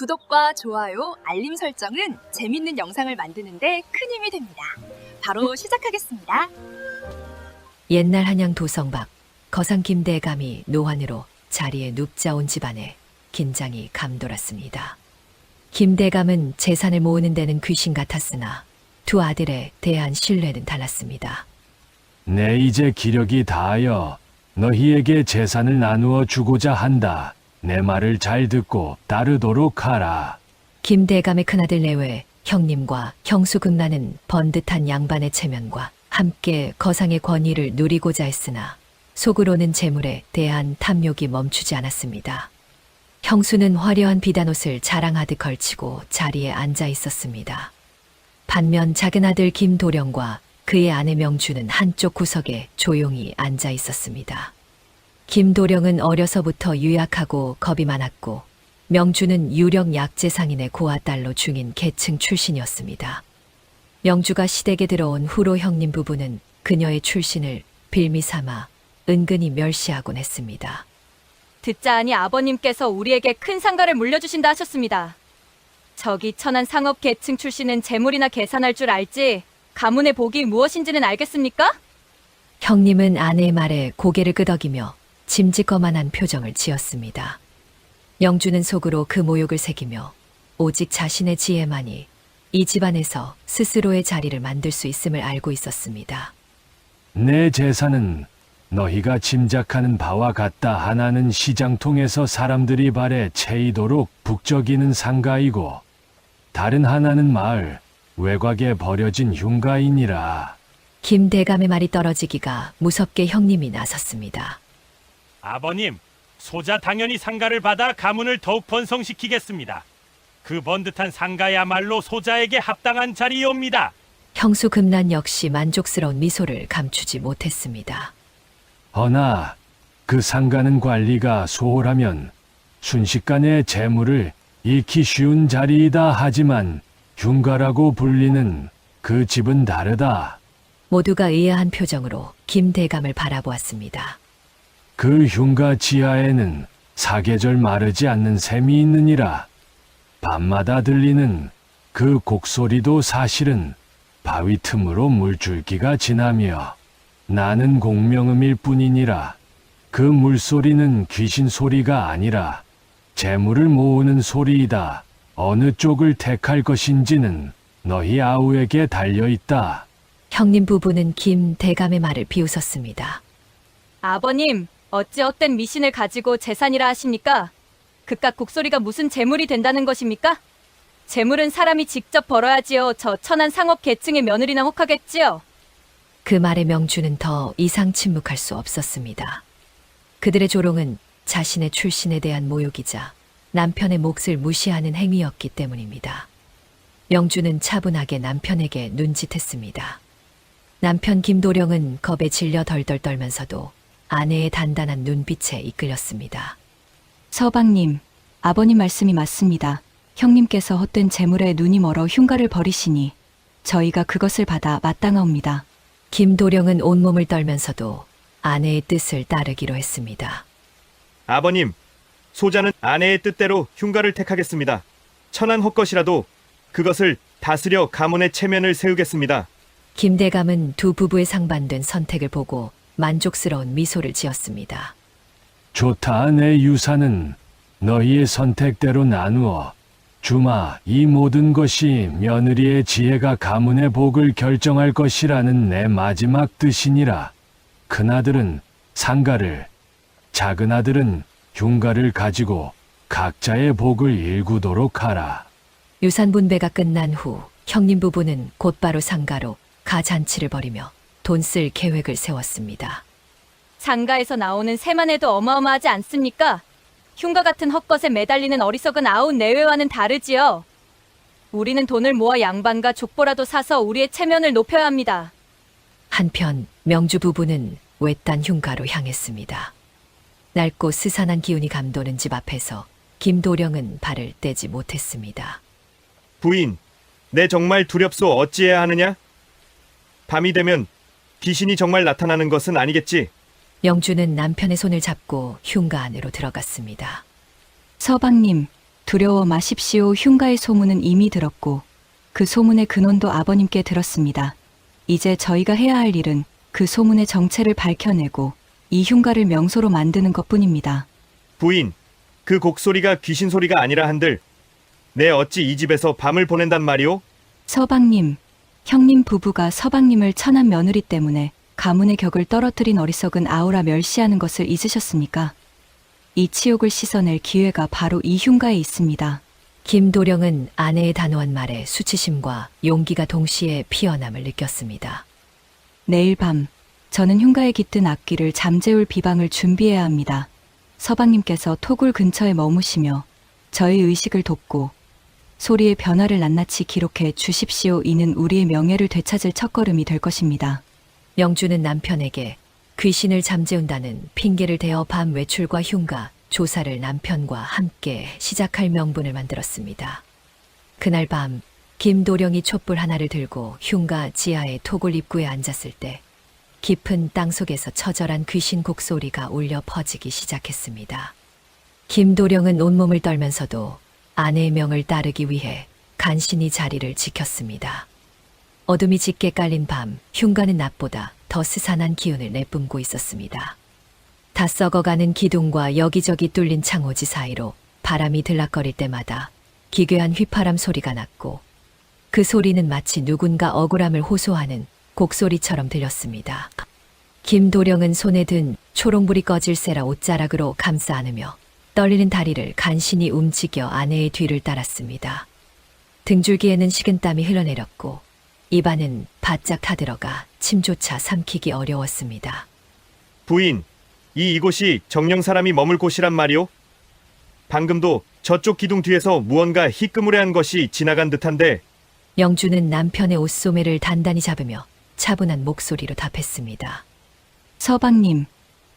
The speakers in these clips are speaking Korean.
구독과 좋아요, 알림 설정은 재밌는 영상을 만드는데 큰 힘이 됩니다. 바로 시작하겠습니다. 옛날 한양 도성 밖 거상 김대감이 노환으로 자리에 눕자온 집안에 긴장이 감돌았습니다. 김대감은 재산을 모으는 데는 귀신 같았으나 두 아들에 대한 신뢰는 달랐습니다. 내 이제 기력이 다하여 너희에게 재산을 나누어 주고자 한다. 내 말을 잘 듣고 따르도록 하라. 김대감의 큰아들 내외 형님과 형수 금나는 번듯한 양반의 체면과 함께 거상의 권위를 누리고자 했으나 속으로는 재물에 대한 탐욕이 멈추지 않았습니다. 형수는 화려한 비단옷을 자랑하듯 걸치고 자리에 앉아 있었습니다. 반면 작은 아들 김도령과 그의 아내 명주는 한쪽 구석에 조용히 앉아 있었습니다. 김도령은 어려서부터 유약하고 겁이 많았고 명주는 유령 약재상인의 고아딸로 중인 계층 출신이었습니다. 명주가 시댁에 들어온 후로 형님 부부는 그녀의 출신을 빌미삼아 은근히 멸시하곤 했습니다. 듣자 하니 아버님께서 우리에게 큰 상가를 물려주신다 하셨습니다. 저기 천한 상업 계층 출신은 재물이나 계산할 줄 알지 가문의 복이 무엇인지는 알겠습니까? 형님은 아내의 말에 고개를 끄덕이며 짐짓거만한 표정을 지었습니다. 명주는 속으로 그 모욕을 새기며 오직 자신의 지혜만이 이 집안에서 스스로의 자리를 만들 수 있음을 알고 있었습니다. 내 재산은 너희가 짐작하는 바와 같다. 하나는 시장통에서 사람들이 발에 채이도록 북적이는 상가이고 다른 하나는 마을 외곽에 버려진 흉가이니라. 김대감의 말이 떨어지기가 무섭게 형님이 나섰습니다. 아버님, 소자 당연히 상가를 받아 가문을 더욱 번성시키겠습니다. 그 번듯한 상가야말로 소자에게 합당한 자리이옵니다. 형수 금난 역시 만족스러운 미소를 감추지 못했습니다. 허나 그 상가는 관리가 소홀하면 순식간에 재물을 잃기 쉬운 자리이다. 하지만 흉가라고 불리는 그 집은 다르다. 모두가 의아한 표정으로 김대감을 바라보았습니다. 그 흉가 지하에는 사계절 마르지 않는 샘이 있느니라. 밤마다 들리는 그 곡소리도 사실은 바위 틈으로 물줄기가 지나며 나는 공명음일 뿐이니라. 그 물소리는 귀신 소리가 아니라 재물을 모으는 소리이다. 어느 쪽을 택할 것인지는 너희 아우에게 달려있다. 형님 부부는 김대감의 말을 비웃었습니다. 아버님, 어찌 헛된 미신을 가지고 재산이라 하십니까? 그깟 곡소리가 무슨 재물이 된다는 것입니까? 재물은 사람이 직접 벌어야지요. 저 천한 상업 계층의 며느리나 혹하겠지요. 그 말에 명주는 더 이상 침묵할 수 없었습니다. 그들의 조롱은 자신의 출신에 대한 모욕이자 남편의 몫을 무시하는 행위였기 때문입니다. 명주는 차분하게 남편에게 눈짓했습니다. 남편 김도령은 겁에 질려 덜덜 떨면서도 아내의 단단한 눈빛에 이끌렸습니다. 서방님, 아버님 말씀이 맞습니다. 형님께서 헛된 재물에 눈이 멀어 흉가를 버리시니 저희가 그것을 받아 마땅하옵니다. 김도령은 온몸을 떨면서도 아내의 뜻을 따르기로 했습니다. 아버님, 소자는 아내의 뜻대로 흉가를 택하겠습니다. 천한 헛것이라도 그것을 다스려 가문의 체면을 세우겠습니다. 김대감은 두 부부의 상반된 선택을 보고 만족스러운 미소를 지었습니다. 좋다. 내 유산은 너희의 선택대로 나누어 주마. 이 모든 것이 며느리의 지혜가 가문의 복을 결정할 것이라는 내 마지막 뜻이니라. 큰아들은 상가를, 작은아들은 흉가를 가지고 각자의 복을 일구도록 하라. 유산 분배가 끝난 후 형님 부부는 곧바로 상가로 가잔치를 벌이며 돈 쓸 계획을 세웠습니다. 상가에서 나오는 새만 해도 어마어마하지 않습니까? 흉가 같은 헛것에 매달리는 어리석은 아우 내외와는 다르지요. 우리는 돈을 모아 양반과 족보라도 사서 우리의 체면을 높여야 합니다. 한편 명주 부부는 외딴 흉가로 향했습니다. 낡고 스산한 기운이 감도는 집 앞에서 김도령은 발을 떼지 못했습니다. 부인, 내 정말 두렵소. 어찌해야 하느냐? 밤이 되면 귀신이 정말 나타나는 것은 아니겠지? 명주는 남편의 손을 잡고 흉가 안으로 들어갔습니다. 서방님, 두려워 마십시오. 흉가의 소문은 이미 들었고 그 소문의 근원도 아버님께 들었습니다. 이제 저희가 해야 할 일은 그 소문의 정체를 밝혀내고 이 흉가를 명소로 만드는 것뿐입니다. 부인, 그 곡소리가 귀신 소리가 아니라 한들 내 어찌 이 집에서 밤을 보낸단 말이오? 서방님, 형님 부부가 서방님을 천한 며느리 때문에 가문의 격을 떨어뜨린 어리석은 아우라 멸시하는 것을 잊으셨습니까? 이 치욕을 씻어낼 기회가 바로 이 흉가에 있습니다. 김도령은 아내의 단호한 말에 수치심과 용기가 동시에 피어남을 느꼈습니다. 내일 밤 저는 흉가에 깃든 악기를 잠재울 비방을 준비해야 합니다. 서방님께서 토굴 근처에 머무시며 저의 의식을 돕고 소리의 변화를 낱낱이 기록해 주십시오. 이는 우리의 명예를 되찾을 첫걸음이 될 것입니다. 영주는 남편에게 귀신을 잠재운다는 핑계를 대어 밤 외출과 흉가 조사를 남편과 함께 시작할 명분을 만들었습니다. 그날 밤 김도령이 촛불 하나를 들고 흉가 지하의 토굴 입구에 앉았을 때 깊은 땅속에서 처절한 귀신 곡소리가 울려 퍼지기 시작했습니다. 김도령은 온몸을 떨면서도 아내의 명을 따르기 위해 간신히 자리를 지켰습니다. 어둠이 짙게 깔린 밤, 흉가는 낮보다 더 스산한 기운을 내뿜고 있었습니다. 다 썩어가는 기둥과 여기저기 뚫린 창호지 사이로 바람이 들락거릴 때마다 기괴한 휘파람 소리가 났고 그 소리는 마치 누군가 억울함을 호소하는 곡소리처럼 들렸습니다. 김도령은 손에 든 초롱불이 꺼질세라 옷자락으로 감싸 안으며 떨리는 다리를 간신히 움직여 아내의 뒤를 따랐습니다. 등줄기에는 식은땀이 흘러내렸고 입안은 바짝 타들어가 침조차 삼키기 어려웠습니다. 부인, 이곳이 정령 사람이 머물 곳이란 말이오? 방금도 저쪽 기둥 뒤에서 무언가 희끄무레한 것이 지나간 듯한데. 영주는 남편의 옷소매를 단단히 잡으며 차분한 목소리로 답했습니다. 서방님,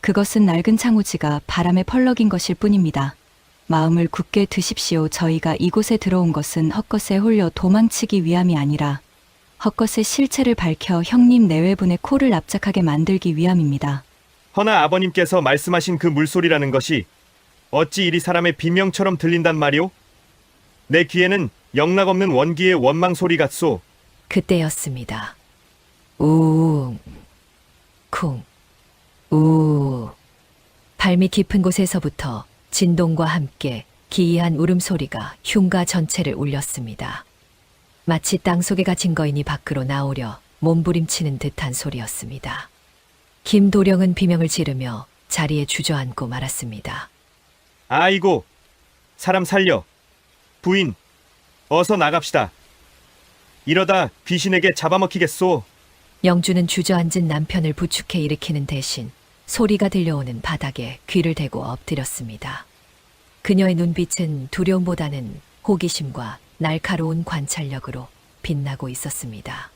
그것은 낡은 창호지가 바람에 펄럭인 것일 뿐입니다. 마음을 굳게 드십시오. 저희가 이곳에 들어온 것은 헛것에 홀려 도망치기 위함이 아니라 헛것의 실체를 밝혀 형님 내외분의 코를 납작하게 만들기 위함입니다. 허나 아버님께서 말씀하신 그 물소리라는 것이 어찌 이리 사람의 비명처럼 들린단 말이오? 내 귀에는 영락없는 원기의 원망 소리 같소. 그때였습니다. 우웅, 쿵, 우. 발밑 깊은 곳에서부터 진동과 함께 기이한 울음소리가 흉가 전체를 울렸습니다. 마치 땅속에 갇힌 거인이 밖으로 나오려 몸부림치는 듯한 소리였습니다. 김도령은 비명을 지르며 자리에 주저앉고 말았습니다. 아이고, 사람 살려. 부인, 어서 나갑시다. 이러다 귀신에게 잡아먹히겠소. 영주는 주저앉은 남편을 부축해 일으키는 대신 소리가 들려오는 바닥에 귀를 대고 엎드렸습니다. 그녀의 눈빛은 두려움보다는 호기심과 날카로운 관찰력으로 빛나고 있었습니다.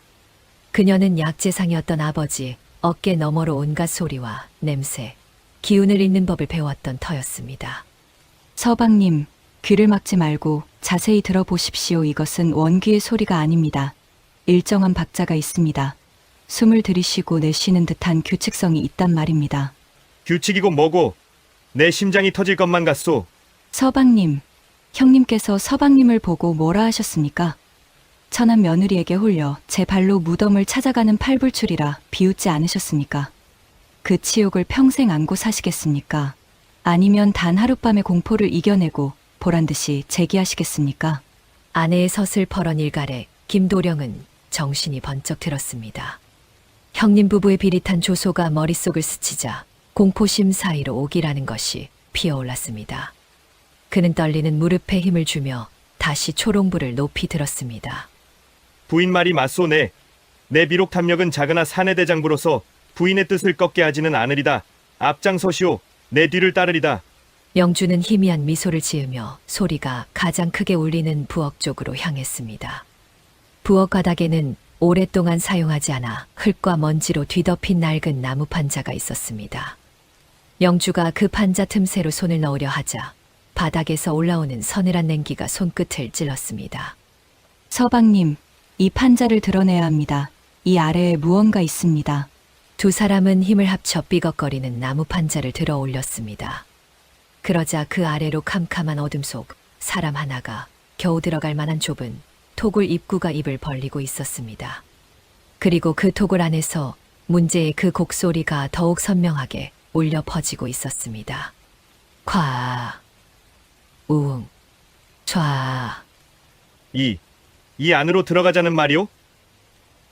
그녀는 약재상이었던 아버지 어깨 너머로 온갖 소리와 냄새, 기운을 읽는 법을 배웠던 터였습니다. 서방님, 귀를 막지 말고 자세히 들어보십시오. 이것은 원귀의 소리가 아닙니다. 일정한 박자가 있습니다. 숨을 들이쉬고 내쉬는 듯한 규칙성이 있단 말입니다. 규칙이고 뭐고 내 심장이 터질 것만 같소. 서방님, 형님께서 서방님을 보고 뭐라 하셨습니까? 천한 며느리에게 홀려 제 발로 무덤을 찾아가는 팔불출이라 비웃지 않으셨습니까? 그 치욕을 평생 안고 사시겠습니까? 아니면 단 하룻밤의 공포를 이겨내고 보란듯이 재기하시겠습니까? 아내의 서슬퍼런 일갈에 김도령은 정신이 번쩍 들었습니다. 형님 부부의 비릿한 조소가 머릿속을 스치자 공포심 사이로 오기라는 것이 피어올랐습니다. 그는 떨리는 무릎에 힘을 주며 다시 초롱불을 높이 들었습니다. 부인 말이 맞소네. 내 비록 탐력은 작으나 사내대장부로서 부인의 뜻을 꺾게 하지는 않으리다. 앞장서시오. 내 뒤를 따르리다. 영주는 희미한 미소를 지으며 소리가 가장 크게 울리는 부엌 쪽으로 향했습니다. 부엌 바닥에는 오랫동안 사용하지 않아 흙과 먼지로 뒤덮인 낡은 나무 판자가 있었습니다. 영주가 그 판자 틈새로 손을 넣으려 하자 바닥에서 올라오는 서늘한 냉기가 손끝을 찔렀습니다. 서방님, 이 판자를 드러내야 합니다. 이 아래에 무언가 있습니다. 두 사람은 힘을 합쳐 삐걱거리는 나무 판자를 들어 올렸습니다. 그러자 그 아래로 캄캄한 어둠 속 사람 하나가 겨우 들어갈 만한 좁은 토굴 입구가 입을 벌리고 있었습니다. 그리고 그 토굴 안에서 문제의 그 곡소리가 더욱 선명하게 울려 퍼지고 있었습니다. 과, 우웅, 좌. 이 안으로 들어가자는 말이오?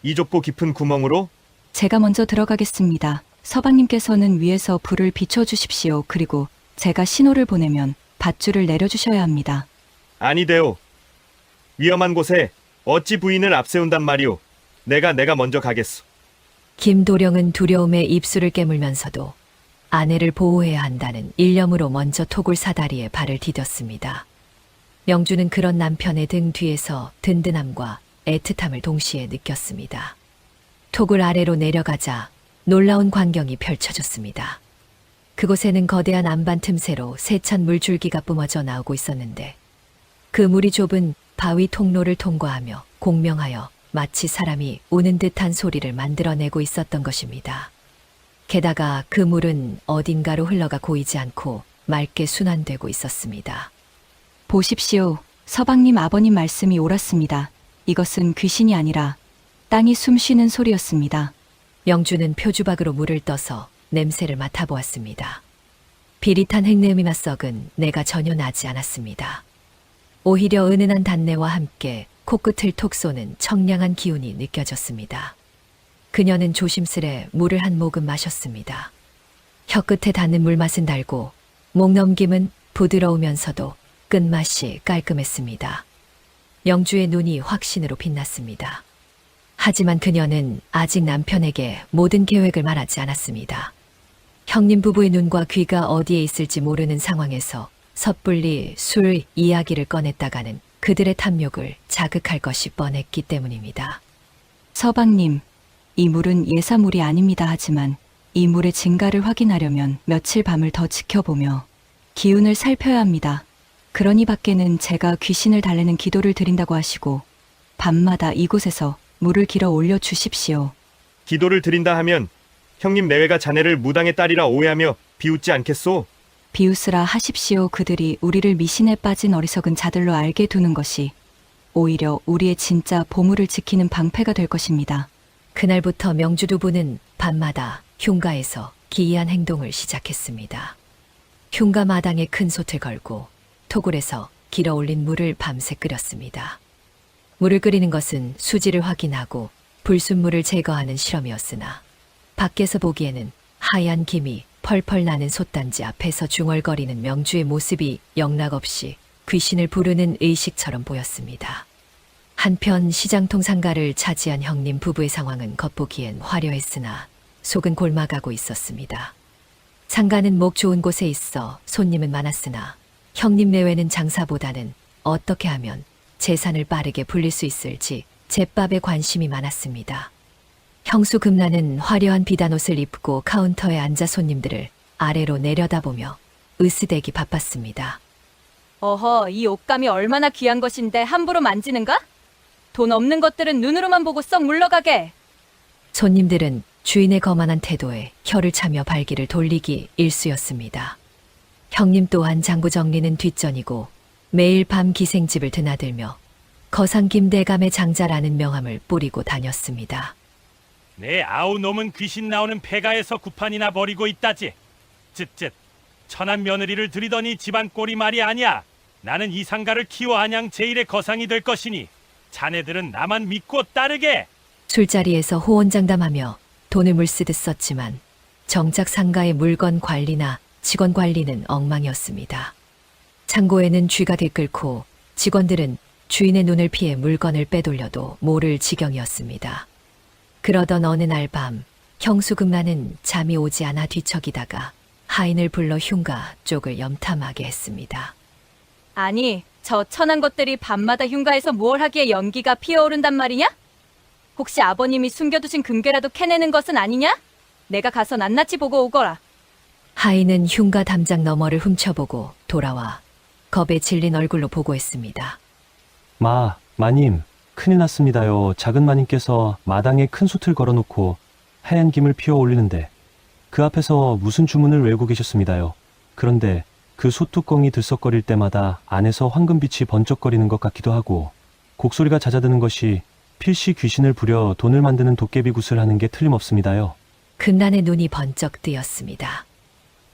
이 좁고 깊은 구멍으로? 제가 먼저 들어가겠습니다. 서방님께서는 위에서 불을 비춰주십시오. 그리고 제가 신호를 보내면 밧줄을 내려주셔야 합니다. 아니되오. 위험한 곳에 어찌 부인을 앞세운단 말이오. 내가 먼저 가겠소. 김도령은 두려움에 입술을 깨물면서도 아내를 보호해야 한다는 일념으로 먼저 토굴 사다리에 발을 디뎠습니다. 명주는 그런 남편의 등 뒤에서 든든함과 애틋함을 동시에 느꼈습니다. 토굴 아래로 내려가자 놀라운 광경이 펼쳐졌습니다. 그곳에는 거대한 안반 틈새로 세찬 물줄기가 뿜어져 나오고 있었는데 그 물이 좁은 바위 통로를 통과하며 공명하여 마치 사람이 우는 듯한 소리를 만들어내고 있었던 것입니다. 게다가 그 물은 어딘가로 흘러가 고이지 않고 맑게 순환되고 있었습니다. 보십시오. 서방님 아버님 말씀이 옳았습니다. 이것은 귀신이 아니라 땅이 숨쉬는 소리였습니다. 명주는 표주박으로 물을 떠서 냄새를 맡아보았습니다. 비릿한 흙내음이 썩은 내가 전혀 나지 않았습니다. 오히려 은은한 단내와 함께 코끝을 톡 쏘는 청량한 기운이 느껴졌습니다. 그녀는 조심스레 물을 한 모금 마셨습니다. 혀끝에 닿는 물맛은 달고 목 넘김은 부드러우면서도 끝맛이 깔끔했습니다. 영주의 눈이 확신으로 빛났습니다. 하지만 그녀는 아직 남편에게 모든 계획을 말하지 않았습니다. 형님 부부의 눈과 귀가 어디에 있을지 모르는 상황에서 섣불리 술 이야기를 꺼냈다가는 그들의 탐욕을 자극할 것이 뻔했기 때문입니다. 서방님, 이 물은 예사물이 아닙니다. 하지만 이 물의 증가를 확인하려면 며칠 밤을 더 지켜보며 기운을 살펴야 합니다. 그러니 밖에는 제가 귀신을 달래는 기도를 드린다고 하시고 밤마다 이곳에서 물을 길어 올려 주십시오. 기도를 드린다 하면 형님 내외가 자네를 무당의 딸이라 오해하며 비웃지 않겠소? 비웃으라 하십시오. 그들이 우리를 미신에 빠진 어리석은 자들로 알게 두는 것이 오히려 우리의 진짜 보물을 지키는 방패가 될 것입니다. 그날부터 명주 두부는 밤마다 흉가에서 기이한 행동을 시작했습니다. 흉가 마당에 큰 솥을 걸고 토굴에서 길어 올린 물을 밤새 끓였습니다. 물을 끓이는 것은 수질을 확인하고 불순물을 제거하는 실험이었으나 밖에서 보기에는 하얀 김이 펄펄 나는 솥단지 앞에서 중얼거리는 명주의 모습이 영락없이 귀신을 부르는 의식처럼 보였습니다. 한편 시장통 상가를 차지한 형님 부부의 상황은 겉보기엔 화려했으나 속은 골마가고 있었습니다. 상가는 목 좋은 곳에 있어 손님은 많았으나 형님 내외는 장사보다는 어떻게 하면 재산을 빠르게 불릴 수 있을지 제밥에 관심이 많았습니다. 형수 금란은 화려한 비단옷을 입고 카운터에 앉아 손님들을 아래로 내려다보며 으스대기 바빴습니다. 어허, 이 옷감이 얼마나 귀한 것인데 함부로 만지는가? 돈 없는 것들은 눈으로만 보고 썩 물러가게. 손님들은 주인의 거만한 태도에 혀를 차며 발기를 돌리기 일쑤였습니다. 형님 또한 장부 정리는 뒷전이고 매일 밤 기생집을 드나들며 거상 김대감의 장자라는 명함을 뿌리고 다녔습니다. 내 아우 놈은 귀신 나오는 폐가에서 구판이나 버리고 있다지. 쯧쯧. 천한 며느리를 들이더니 집안 꼴이 말이 아니야. 나는 이 상가를 키워 한양 제1의 거상이 될 것이니 자네들은 나만 믿고 따르게. 술자리에서 호언장담하며 돈을 물쓰듯 썼지만 정작 상가의 물건 관리나 직원 관리는 엉망이었습니다. 창고에는 쥐가 들끓고 직원들은 주인의 눈을 피해 물건을 빼돌려도 모를 지경이었습니다. 그러던 어느 날 밤 형수 금란은 잠이 오지 않아 뒤척이다가 하인을 불러 흉가 쪽을 염탐하게 했습니다. 아니, 저 천한 것들이 밤마다 흉가에서 뭘 하기에 연기가 피어오른단 말이냐? 혹시 아버님이 숨겨두신 금괴라도 캐내는 것은 아니냐? 내가 가서 낱낱이 보고 오거라. 하인은 흉가 담장 너머를 훔쳐보고 돌아와 겁에 질린 얼굴로 보고했습니다. 마님, 큰일 났습니다요. 작은 마님께서 마당에 큰 솥을 걸어놓고 하얀 김을 피워 올리는데 그 앞에서 무슨 주문을 외우고 계셨습니다요. 그런데 그 소뚜껑이 들썩거릴 때마다 안에서 황금빛이 번쩍거리는 것 같기도 하고 곡소리가 잦아드는 것이 필시 귀신을 부려 돈을 만드는 도깨비 굿을 하는 게 틀림없습니다요. 금란의 눈이 번쩍 뜨였습니다.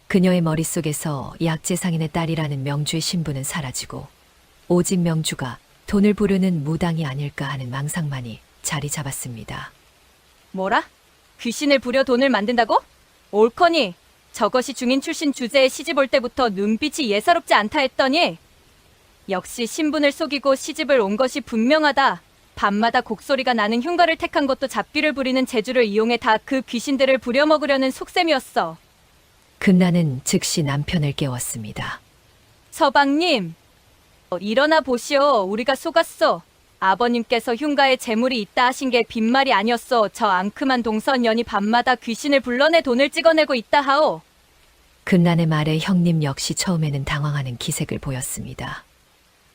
그녀의 머릿속에서 약재상인의 딸이라는 명주의 신분은 사라지고 오직 명주가 돈을 부르는 무당이 아닐까 하는 망상만이 자리 잡았습니다. 뭐라? 귀신을 부려 돈을 만든다고? 옳거니 저것이 중인 출신 주제에 시집 올 때부터 눈빛이 예사롭지 않다 했더니 역시 신분을 속이고 시집을 온 것이 분명하다. 밤마다 곡소리가 나는 흉가를 택한 것도 잡귀를 부리는 재주를 이용해 다 그 귀신들을 부려먹으려는 속셈이었어. 금란은 즉시 남편을 깨웠습니다. 서방님, 일어나 보시오. 우리가 속았소. 아버님께서 흉가에 재물이 있다 하신 게 빈말이 아니었소. 저 앙큼한 동선년이 밤마다 귀신을 불러내 돈을 찍어내고 있다 하오. 금란의 말에 형님 역시 처음에는 당황하는 기색을 보였습니다.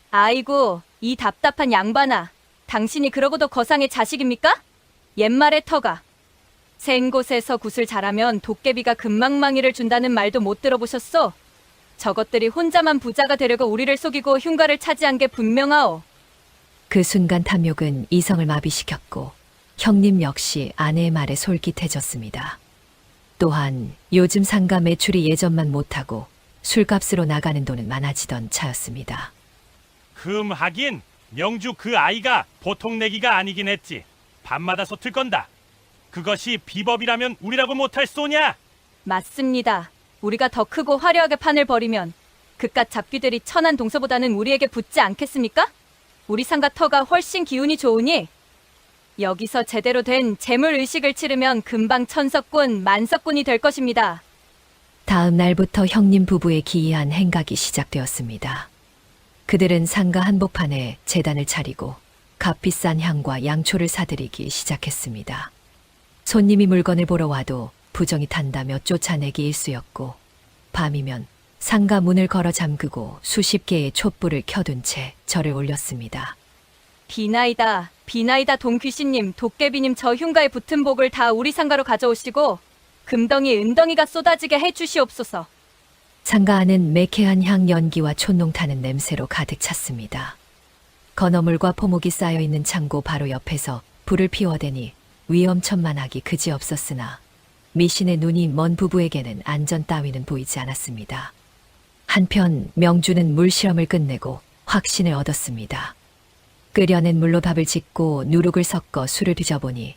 아이고, 이 답답한 양반아. 당신이 그러고도 거상의 자식입니까? 옛말의 터가. 센 곳에서 굿을 잘하면 도깨비가 금망망이를 준다는 말도 못 들어보셨소? 저것들이 혼자만 부자가 되려고 우리를 속이고 흉가를 차지한 게 분명하오. 그 순간 탐욕은 이성을 마비시켰고 형님 역시 아내의 말에 솔깃해졌습니다. 또한 요즘 상가 매출이 예전만 못하고 술값으로 나가는 돈은 많아지던 차였습니다. 하긴 명주 그 아이가 보통 내기가 아니긴 했지. 밤마다 서툴 건다. 그것이 비법이라면 우리라고 못할 소냐? 맞습니다. 우리가 더 크고 화려하게 판을 벌이면 그깟 잡귀들이 천한 동서보다는 우리에게 붙지 않겠습니까? 우리 상가 터가 훨씬 기운이 좋으니 여기서 제대로 된 재물의식을 치르면 금방 천석군, 만석군이 될 것입니다. 다음 날부터 형님 부부의 기이한 행각이 시작되었습니다. 그들은 상가 한복판에 제단을 차리고 값비싼 향과 양초를 사들이기 시작했습니다. 손님이 물건을 보러 와도 부정이 탄다며 쫓아내기 일쑤였고 밤이면 상가 문을 걸어 잠그고 수십 개의 촛불을 켜둔 채 절을 올렸습니다. 비나이다, 비나이다 동귀신님, 도깨비님 저 흉가에 붙은 복을 다 우리 상가로 가져오시고 금덩이, 은덩이가 쏟아지게 해주시옵소서. 상가 안은 매캐한 향 연기와 촛농 타는 냄새로 가득 찼습니다. 건어물과 포목이 쌓여있는 창고 바로 옆에서 불을 피워대니 위험천만하기 그지없었으나 미신의 눈이 먼 부부에게는 안전 따위는 보이지 않았습니다. 한편 명주는 물실험을 끝내고 확신을 얻었습니다. 끓여낸 물로 밥을 짓고 누룩을 섞어 술을 뒤져보니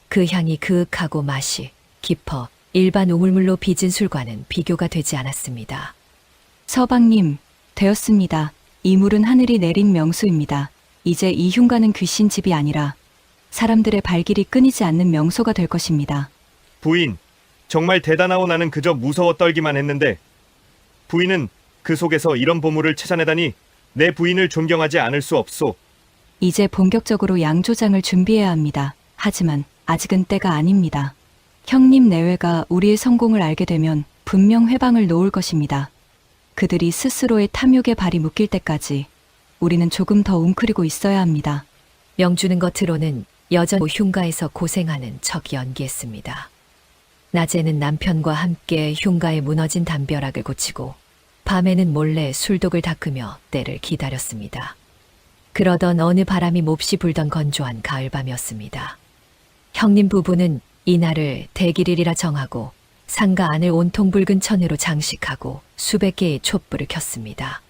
그 향이 그윽하고 맛이 깊어 일반 우물물로 빚은 술과는 비교가 되지 않았습니다. 서방님, 되었습니다. 이 물은 하늘이 내린 명수입니다. 이제 이 흉가는 귀신 집이 아니라 사람들의 발길이 끊이지 않는 명소가 될 것입니다. 부인, 정말 대단하오. 나는 그저 무서워 떨기만 했는데 부인은 그 속에서 이런 보물을 찾아내다니 내 부인을 존경하지 않을 수 없소. 이제 본격적으로 양조장을 준비해야 합니다. 하지만 아직은 때가 아닙니다. 형님 내외가 우리의 성공을 알게 되면 분명 회방을 놓을 것입니다. 그들이 스스로의 탐욕의 발이 묶일 때까지 우리는 조금 더 웅크리고 있어야 합니다. 명주는 겉으로는 여전히 흉가에서 고생하는 척 연기했습니다. 낮에는 남편과 함께 흉가의 무너진 담벼락을 고치고 밤에는 몰래 술독을 닦으며 때를 기다렸습니다. 그러던 어느 바람이 몹시 불던 건조한 가을밤이었습니다. 형님 부부는 이날을 대길일이라 정하고 상가 안을 온통 붉은 천으로 장식하고 수백 개의 촛불을 켰습니다.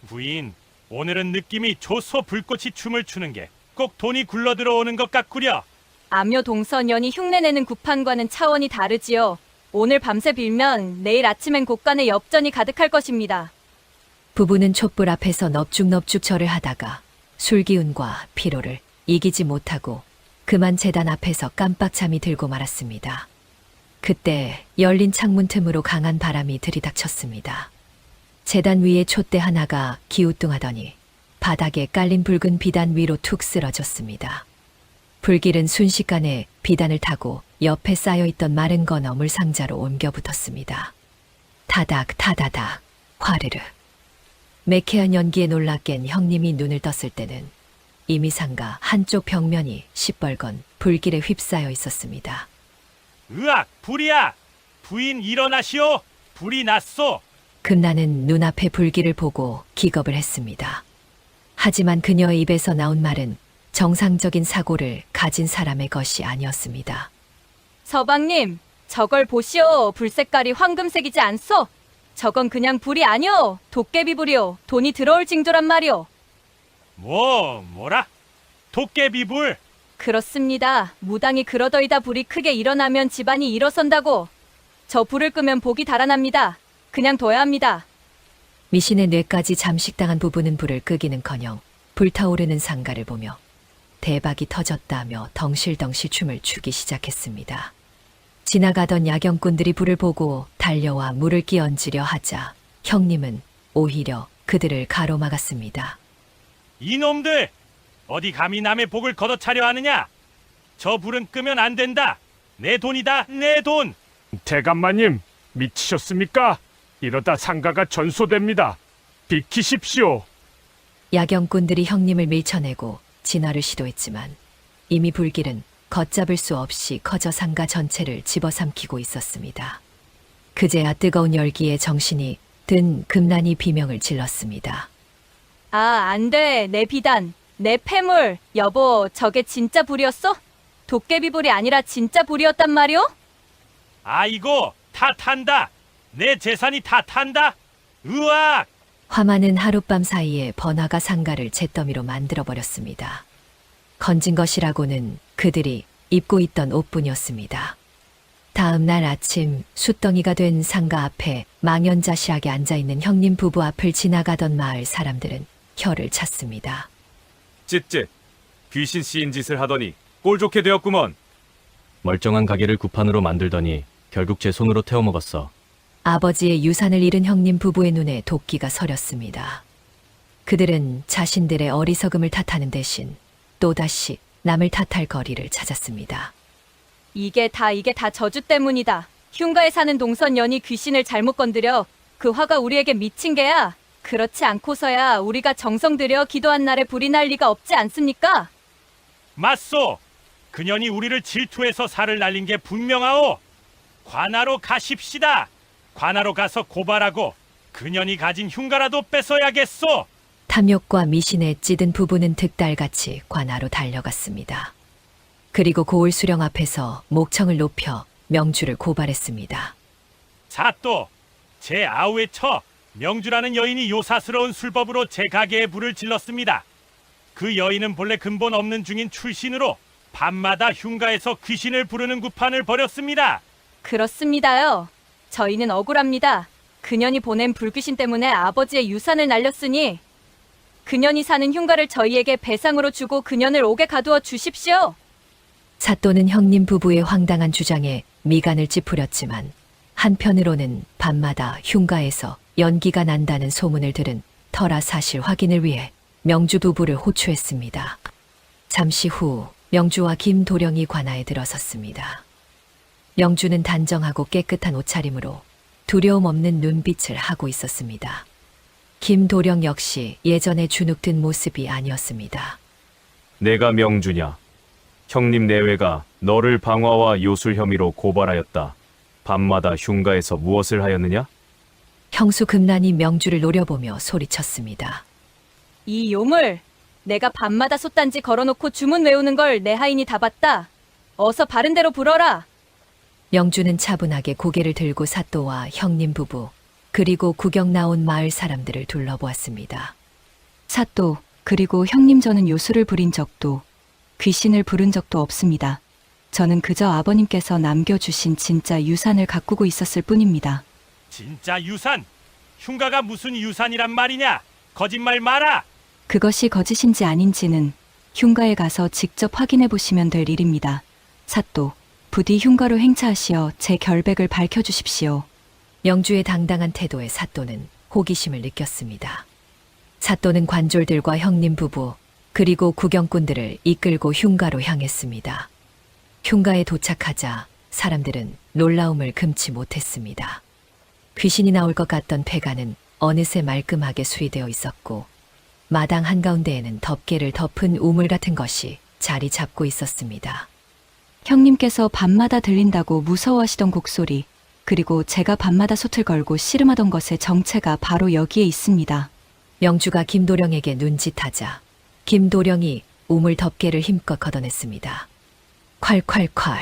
부인, 오늘은 느낌이 조소 불꽃이 춤을 추는 게 꼭 돈이 굴러 들어오는 것 같구려. 암요 동서년이 흉내내는 구판과는 차원이 다르지요. 오늘 밤새 빌면 내일 아침엔 곳간에 엽전이 가득할 것입니다. 부부는 촛불 앞에서 넙죽넙죽 절을 하다가 술기운과 피로를 이기지 못하고 그만 제단 앞에서 깜빡 잠이 들고 말았습니다. 그때 열린 창문 틈으로 강한 바람이 들이닥쳤습니다. 제단 위에 촛대 하나가 기우뚱하더니 바닥에 깔린 붉은 비단 위로 툭 쓰러졌습니다. 불길은 순식간에 비단을 타고 옆에 쌓여있던 마른 건어물 상자로 옮겨 붙었습니다. 타닥 타다닥 화르르. 매캐한 연기에 놀라 깬 형님이 눈을 떴을 때는 이미 상가 한쪽 벽면이 시뻘건 불길에 휩싸여 있었습니다. 으악, 불이야! 부인 일어나시오! 불이 났소! 금나는 눈앞의 불길을 보고 기겁을 했습니다. 하지만 그녀의 입에서 나온 말은 정상적인 사고를 가진 사람의 것이 아니었습니다. 서방님, 저걸 보시오. 불 색깔이 황금색이지 않소? 저건 그냥 불이 아니오. 도깨비 불이오. 돈이 들어올 징조란 말이오. 뭐라? 도깨비불? 그렇습니다. 무당이 그러더이다 불이 크게 일어나면 집안이 일어선다고. 저 불을 끄면 복이 달아납니다. 그냥 둬야 합니다. 미신의 뇌까지 잠식당한 부부는 불을 끄기는커녕 불타오르는 상가를 보며 대박이 터졌다며 덩실덩실 춤을 추기 시작했습니다. 지나가던 야경꾼들이 불을 보고 달려와 물을 끼얹으려 하자 형님은 오히려 그들을 가로막았습니다. 이놈들! 어디 감히 남의 복을 걷어차려 하느냐? 저 불은 끄면 안 된다. 내 돈이다, 내 돈. 대감마님, 미치셨습니까? 이러다 상가가 전소됩니다. 비키십시오. 야경꾼들이 형님을 밀쳐내고 진화를 시도했지만 이미 불길은 걷잡을 수 없이 커져 상가 전체를 집어삼키고 있었습니다. 그제야 뜨거운 열기에 정신이 든 금난이 비명을 질렀습니다. 아, 안 돼. 내 비단. 내 폐물. 여보, 저게 진짜 불이었어? 도깨비 불이 아니라 진짜 불이었단 말이오? 아이고, 다 탄다. 내 재산이 다 탄다. 으악! 화마는 하룻밤 사이에 번화가 상가를 잿더미로 만들어버렸습니다. 건진 것이라고는 그들이 입고 있던 옷뿐이었습니다. 다음 날 아침 숫덩이가 된 상가 앞에 망연자실하게 앉아있는 형님 부부 앞을 지나가던 마을 사람들은 혀를 찼습니다. 쯧쯧, 귀신 씨인 짓을 하더니 꼴 좋게 되었구먼. 멀쩡한 가게를 구판으로 만들더니 결국 제 손으로 태워먹었어. 아버지의 유산을 잃은 형님 부부의 눈에 도끼가 서렸습니다. 그들은 자신들의 어리석음을 탓하는 대신 또다시 남을 탓할 거리를 찾았습니다. 이게 다 저주 때문이다. 흉가에 사는 동선연이 귀신을 잘못 건드려. 그 화가 우리에게 미친 게야. 그렇지 않고서야 우리가 정성 들여 기도한 날에 불이 날 리가 없지 않습니까? 맞소! 그년이 우리를 질투해서 살을 날린 게 분명하오! 관하로 가십시다! 관하로 가서 고발하고 그년이 가진 흉가라도 뺏어야겠소! 탐욕과 미신에 찌든 부부는 득달같이 관하로 달려갔습니다. 그리고 고을 수령 앞에서 목청을 높여 명주를 고발했습니다. 사또! 제 아우의 처 명주라는 여인이 요사스러운 술법으로 제 가게에 불을 질렀습니다. 그 여인은 본래 근본 없는 중인 출신으로 밤마다 흉가에서 귀신을 부르는 구판을 벌였습니다. 그렇습니다요. 저희는 억울합니다. 그년이 보낸 불귀신 때문에 아버지의 유산을 날렸으니 그년이 사는 흉가를 저희에게 배상으로 주고 그년을 옥에 가두어 주십시오. 사또는 형님 부부의 황당한 주장에 미간을 찌푸렸지만 한편으로는 밤마다 흉가에서 연기가 난다는 소문을 들은 터라 사실 확인을 위해 명주 부부를 호출했습니다. 잠시 후 명주와 김도령이 관아에 들어섰습니다. 명주는 단정하고 깨끗한 옷차림으로 두려움 없는 눈빛을 하고 있었습니다. 김도령 역시 예전에 주눅든 모습이 아니었습니다. 내가 명주냐? 형님 내외가 너를 방화와 요술 혐의로 고발하였다. 밤마다 흉가에서 무엇을 하였느냐? 형수 금난이 명주를 노려보며 소리쳤습니다. 이 요물! 내가 밤마다 솥단지 걸어놓고 주문 외우는 걸 내 하인이 다 봤다. 어서 바른 대로 불어라. 명주는 차분하게 고개를 들고 사또와 형님 부부 그리고 구경 나온 마을 사람들을 둘러보았습니다. 사또, 그리고 형님 저는 요술을 부린 적도, 귀신을 부른 적도 없습니다. 저는 그저 아버님께서 남겨주신 진짜 유산을 가꾸고 있었을 뿐입니다. 진짜 유산! 흉가가 무슨 유산이란 말이냐? 거짓말 마라! 그것이 거짓인지 아닌지는 흉가에 가서 직접 확인해 보시면 될 일입니다. 사또, 부디 흉가로 행차하시어 제 결백을 밝혀주십시오. 명주의 당당한 태도에 사또는 호기심을 느꼈습니다. 사또는 관졸들과 형님 부부 그리고 구경꾼들을 이끌고 흉가로 향했습니다. 흉가에 도착하자 사람들은 놀라움을 금치 못했습니다. 귀신이 나올 것 같던 폐가는 어느새 말끔하게 수리되어 있었고 마당 한가운데에는 덮개를 덮은 우물 같은 것이 자리 잡고 있었습니다. 형님께서 밤마다 들린다고 무서워하시던 곡소리, 그리고 제가 밤마다 솥을 걸고 씨름하던 것의 정체가 바로 여기에 있습니다. 명주가 김도령에게 눈짓하자 김도령이 우물 덮개를 힘껏 걷어냈습니다. 콸콸콸.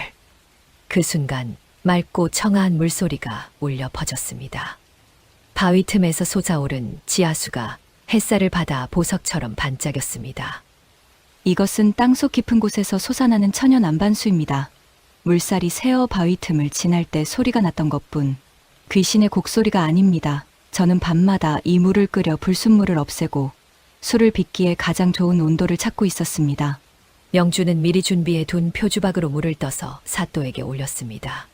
그 순간 맑고 청아한 물소리가 울려 퍼졌습니다. 바위 틈에서 솟아오른 지하수가 햇살을 받아 보석처럼 반짝였습니다. 이것은 땅속 깊은 곳에서 솟아나는 천연 안반수입니다. 물살이 새어 바위 틈을 지날 때 소리가 났던 것뿐 귀신의 곡소리가 아닙니다. 저는 밤마다 이 물을 끓여 불순물을 없애고 술을 빚기에 가장 좋은 온도를 찾고 있었습니다. 명주는 미리 준비해 둔 표주박으로 물을 떠서 사또에게 올렸습니다.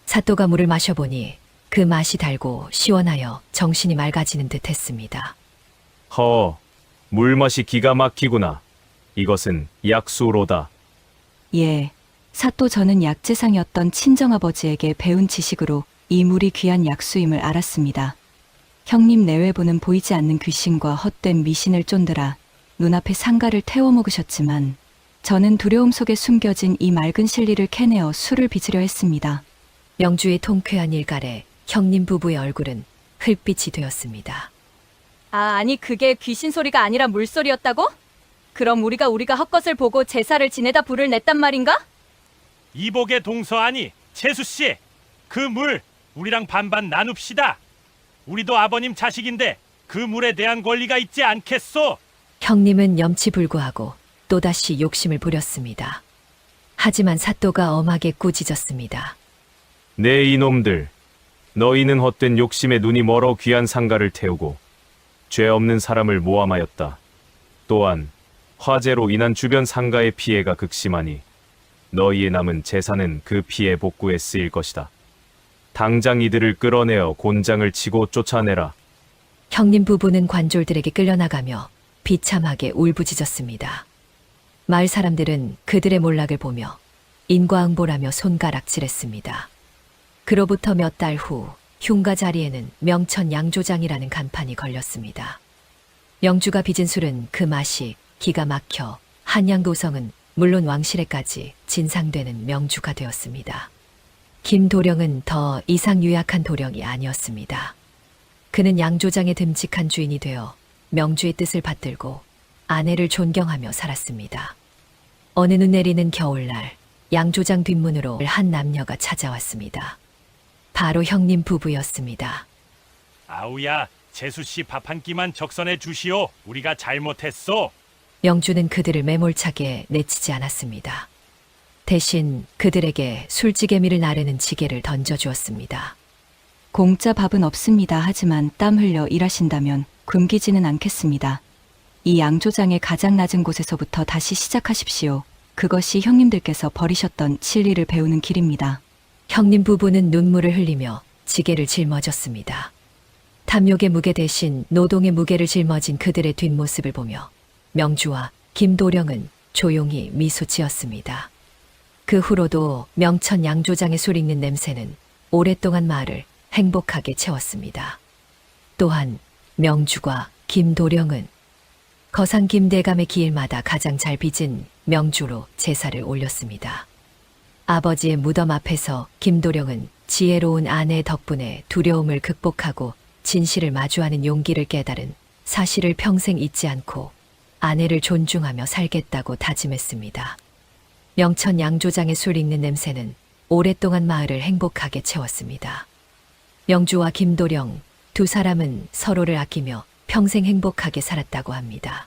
사또가 물을 마셔보니 그 맛이 달고 시원하여 정신이 맑아지는 듯 했습니다. 물맛이 기가 막히구나. 이것은 약수로다. 예, 사또 저는 약재상이었던 친정아버지에게 배운 지식으로 이 물이 귀한 약수임을 알았습니다. 형님 내외부는 보이지 않는 귀신과 헛된 미신을 쫀들아 눈앞에 상가를 태워 먹으셨지만 저는 두려움 속에 숨겨진 이 맑은 실리를 캐내어 술을 빚으려 했습니다. 명주의 통쾌한 일갈에 형님 부부의 얼굴은 흙빛이 되었습니다. 아니 그게 귀신 소리가 아니라 물소리였다고? 그럼 우리가 헛것을 보고 제사를 지내다 불을 냈단 말인가? 이복의 동서아니, 재수씨, 그 물 우리랑 반반 나눕시다. 우리도 아버님 자식인데 그 물에 대한 권리가 있지 않겠소? 형님은 염치불구하고 또다시 욕심을 부렸습니다. 하지만 사또가 엄하게 꾸짖었습니다. 내 이놈들, 너희는 헛된 욕심에 눈이 멀어 귀한 상가를 태우고 죄 없는 사람을 모함하였다. 또한 화재로 인한 주변 상가의 피해가 극심하니 너희의 남은 재산은 그 피해 복구에 쓰일 것이다. 당장 이들을 끌어내어 곤장을 치고 쫓아내라. 형님 부부는 관졸들에게 끌려나가며 비참하게 울부짖었습니다. 마을 사람들은 그들의 몰락을 보며 인과응보라며 손가락질했습니다. 그로부터 몇 달 후 흉가 자리에는 명천 양조장이라는 간판이 걸렸습니다. 명주가 빚은 술은 그 맛이 기가 막혀 한양도성은 물론 왕실에까지 진상되는 명주가 되었습니다. 김도령은 더 이상 유약한 도령이 아니었습니다. 그는 양조장의 듬직한 주인이 되어 명주의 뜻을 받들고 아내를 존경하며 살았습니다. 어느 눈 내리는 겨울날 양조장 뒷문으로 한 남녀가 찾아왔습니다. 바로 형님 부부였습니다. 아우야, 재수씨 밥 한 끼만 적선해 주시오. 우리가 잘못했소. 명주는 그들을 매몰차게 내치지 않았습니다. 대신 그들에게 술지개미를 나르는 지게를 던져주었습니다. 공짜 밥은 없습니다. 하지만 땀 흘려 일하신다면 굶기지는 않겠습니다. 이 양조장의 가장 낮은 곳에서부터 다시 시작하십시오. 그것이 형님들께서 버리셨던 진리를 배우는 길입니다. 형님 부부는 눈물을 흘리며 지게를 짊어졌습니다. 탐욕의 무게 대신 노동의 무게를 짊어진 그들의 뒷모습을 보며 명주와 김도령은 조용히 미소 지었습니다. 그 후로도 명천 양조장의 술 익는 냄새는 오랫동안 마을을 행복하게 채웠습니다. 또한 명주와 김도령은 거상 김대감의 기일마다 가장 잘 빚은 명주로 제사를 올렸습니다. 아버지의 무덤 앞에서 김도령은 지혜로운 아내 덕분에 두려움을 극복하고 진실을 마주하는 용기를 깨달은 사실을 평생 잊지 않고 아내를 존중하며 살겠다고 다짐했습니다. 명천 양조장의 술 익는 냄새는 오랫동안 마을을 행복하게 채웠습니다. 명주와 김도령 두 사람은 서로를 아끼며 평생 행복하게 살았다고 합니다.